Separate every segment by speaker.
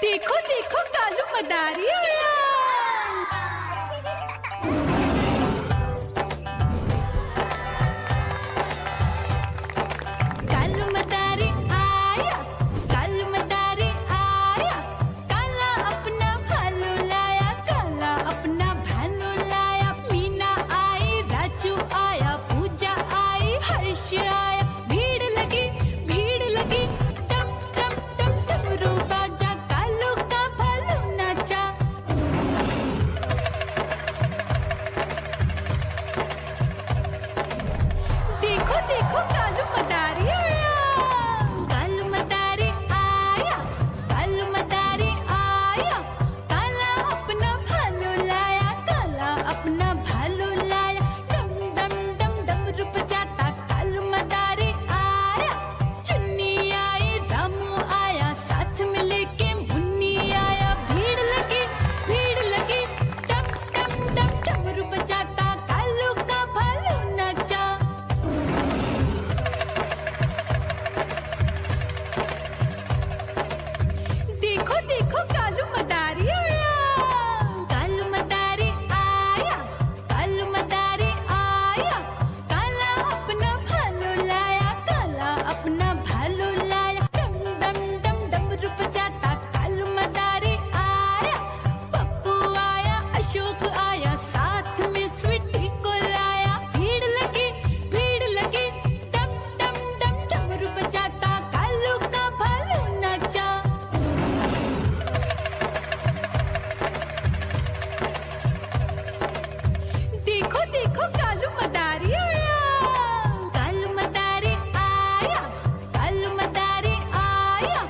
Speaker 1: देखो देखो कालू मदारी आया। कालू मदारी आया, कालू मदारी आया, काला अपना भालू लाया, काला अपना भालू लाया। मीना आई, राजू आया, पूजा आई, हर्ष आया। भीड़ लगी टम टम टम डमरू बाजा, कालू का भालू नाचा। देखो देखो कालू मदारी आया, कालू मदारी आया, कालू मदारी आया, काला अपना भालू लाया, काला अपना भालू लाया। डम डम डम डमरू बजाता कालू मदारी आया। चुन्नी आई, रामू आया, साथ में लेके मुन्नी आया। भीड़ लगी टम टम टम डमरू बजाता कालू का भालू नाचा। देखो देखो कालू मदारी आया, कालू मदारी आया, कालू मदारी आया, काला अपना भालू लाया, काला अपना भालू लाया। डम डम डम डमरू बजाता कालू मदारी आया। पप्पू आया, अशोक आया, साथ में स्वीटी को लाया। भीड़ लगी टम टम टम डमरू बजाता कालू का भालू नाचा। देखो देखो कालू मदारी आया, कालू मदारी आया, कालू मदारी आया,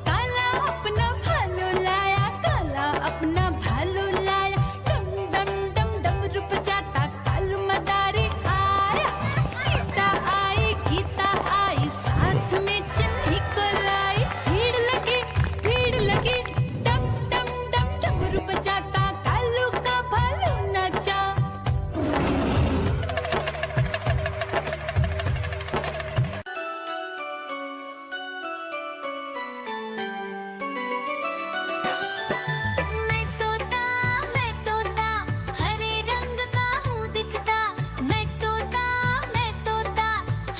Speaker 1: काला अपना भालू लाया, काला अपना भालू लाया। डम डम डम डमरू बजाता कालू मदारी आया। सीता आई, गीता आई, साथ में चन्नी को लाई। भीड़ लगी टम टम डम डमरू बजाता कालू का भालू नाचा। मैं तोता हरे रंग का हूँ दिखता। मैं तोता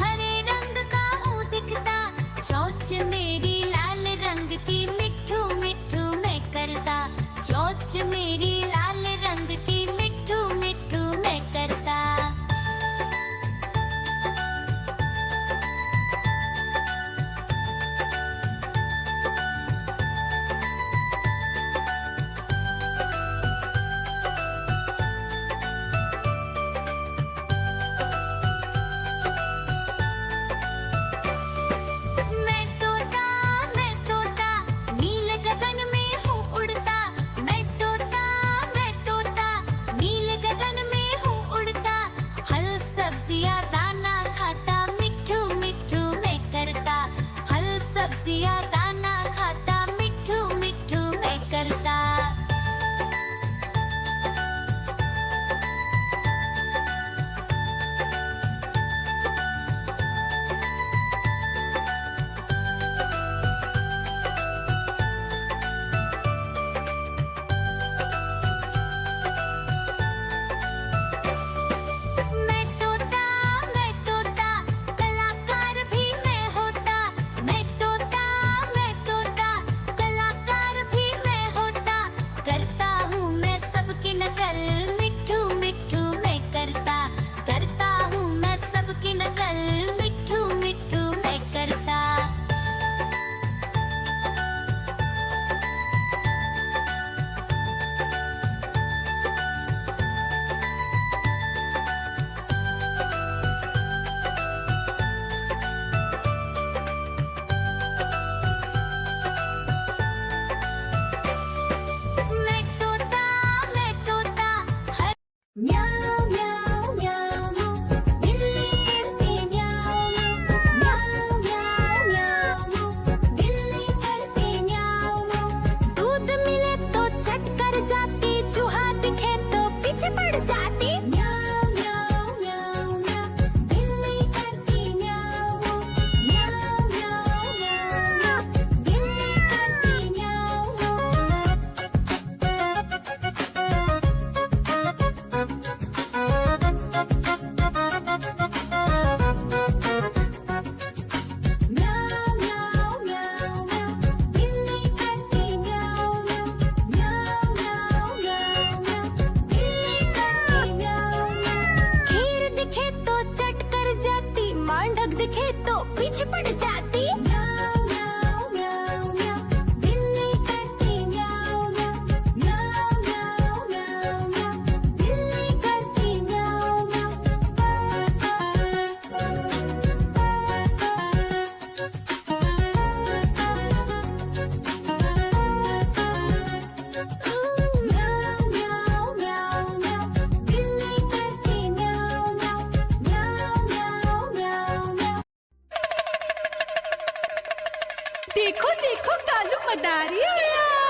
Speaker 1: हरे रंग का हूँ दिखता। चोंच मेरी लाल रंग की मिट्ठू मिट्ठू मैं करता। चोंच मेरी लाल रंग की मिट्ठू मिट्ठू मैं करता। मैं तोता नील गगन में हूँ उड़ता। मैं तोता नील गगन में हूँ उड़ता। फल सब्जियाँ दाना खाता, मिट्ठू मिट्ठू मैं करता। फल सब्जियाँ दाना खाता, मिट्ठू मिट्ठू मैं करता। मैं तोता कलाकार भी मैं होता। मैं तोता देखो देखो कालू मदारी आया।